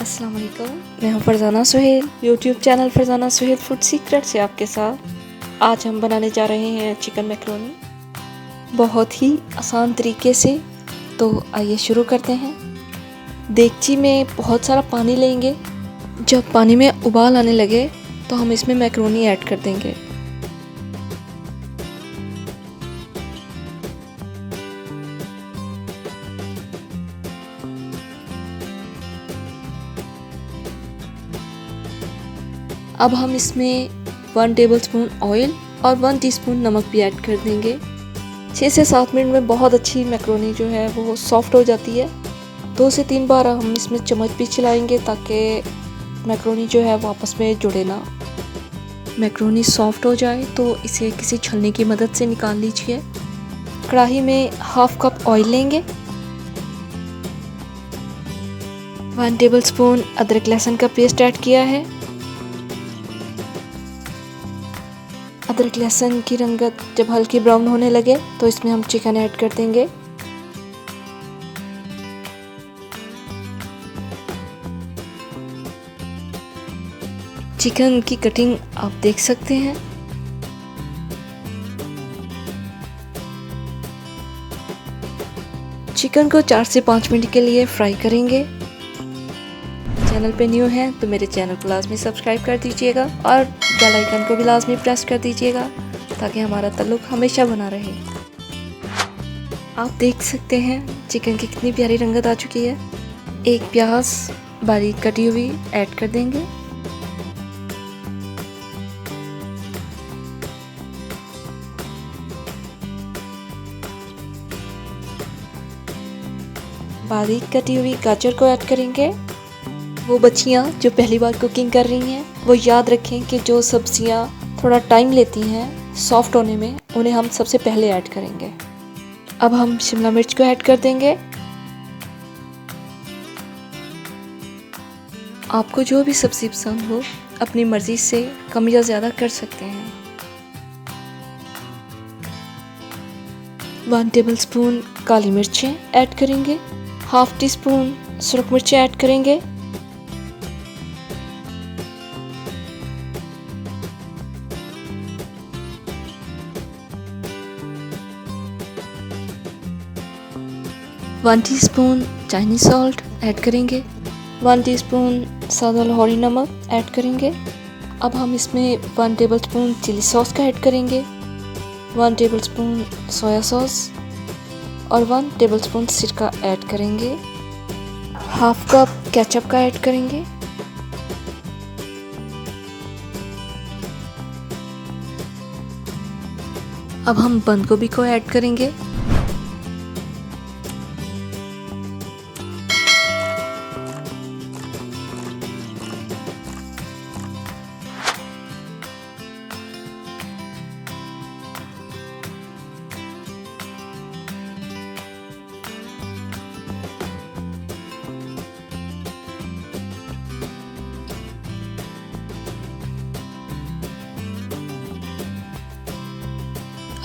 अस्सलाम वालेकुम, मैं हूँ Farzana Suhail. YouTube channel Farzana Suhail food secret से आपके साथ आज हम बनाने जा रहे हैं चिकन मैकरोनी, बहुत ही आसान तरीके से। तो आइए शुरू करते हैं। देगची में बहुत सारा पानी लेंगे। जब पानी में उबाल आने लगे तो हम इसमें मैकरोनी ऐड कर देंगे। अब हम इसमें 1 टेबलस्पून ऑयल और 1 टीस्पून नमक भी ऐड कर देंगे। 6 से 7 मिनट में बहुत अच्छी मैकरोनी जो है वो सॉफ्ट हो जाती है। 2 से 3 बार हम इसमें चम्मच भी चलाएंगे ताकि मैकरोनी जो है वो आपस में जुड़े ना। मैकरोनी सॉफ्ट हो जाए तो इसे किसी छलनी की मदद से निकाल लीजिए। कढ़ाई में 1/2 कप ऑयल लेंगे। 1 टेबलस्पून अदरक लहसुन का पेस्ट ऐड किया है। अदरक लहसुन की रंगत जब हल्की ब्राउन होने लगे तो इसमें हम चिकन ऐड कर देंगे। चिकन की कटिंग आप देख सकते हैं। चिकन को 4 से 5 मिनट के लिए फ्राई करेंगे। चैनल पे न्यू हैं तो मेरे चैनल को लाजमी सब्सक्राइब कर दीजिएगा और बेल आइकन को भी लाजमी प्रेस कर दीजिएगा ताकि हमारा ताल्लुक हमेशा बना रहे। आप देख सकते हैं चिकन की कितनी प्यारी रंगत आ चुकी है। एक प्याज बारीक कटी हुई ऐड कर देंगे। बारीक कटी हुई गाजर को ऐड करेंगे। वो बच्चियाँ जो पहली बार कुकिंग कर रही हैं वो याद रखें कि जो सब्जियाँ थोड़ा टाइम लेती हैं सॉफ्ट होने में उन्हें हम सबसे पहले ऐड करेंगे। अब हम शिमला मिर्च को ऐड कर देंगे। आपको जो भी सब्ज़ी पसंद हो अपनी मर्ज़ी से कम या ज़्यादा कर सकते हैं। 1 टेबलस्पून काली मिर्चें ऐड करेंगे। 1/2 टीस्पून सुरख मिर्चें ऐड करेंगे। One teaspoon Chinese salt add करेंगे। 1 टीस्पून सादा लाहौरी नमक ऐड करेंगे। अब हम इसमें 1 टेबलस्पून चिली सॉस का ऐड करेंगे, 1 टेबलस्पून सोया सॉस और 1 टेबलस्पून सिरका ऐड करेंगे। 1/2 कप केचप का ऐड करेंगे। अब हम बंद गोभी को ऐड करेंगे।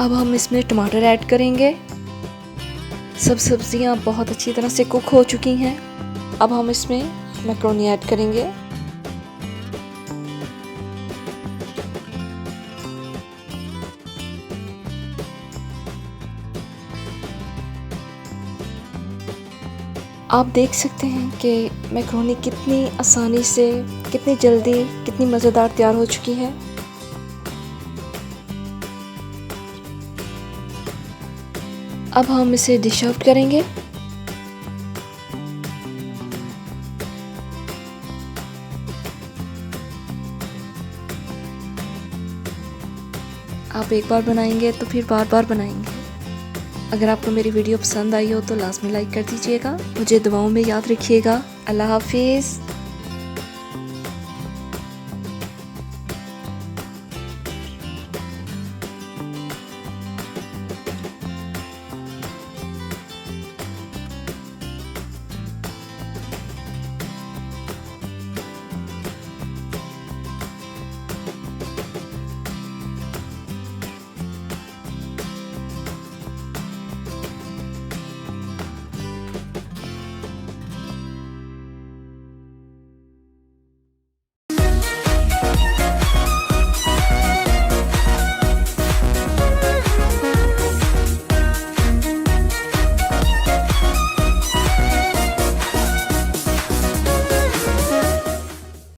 अब हम इसमें टमाटर ऐड करेंगे। सब सब्जियां बहुत अच्छी तरह से कुक हो चुकी हैं। अब हम इसमें मैकरोनी ऐड करेंगे। आप देख सकते हैं कि मैकरोनी कितनी आसानी से, कितनी जल्दी, कितनी मज़ेदार तैयार हो चुकी है। अब हम इसे डिश आउट करेंगे। आप एक बार बनाएंगे तो फिर बार बार बनाएंगे। अगर आपको मेरी वीडियो पसंद आई हो तो लाजमी लाइक कर दीजिएगा। मुझे दुआओं में याद रखिएगा। अल्लाह हाफिज़।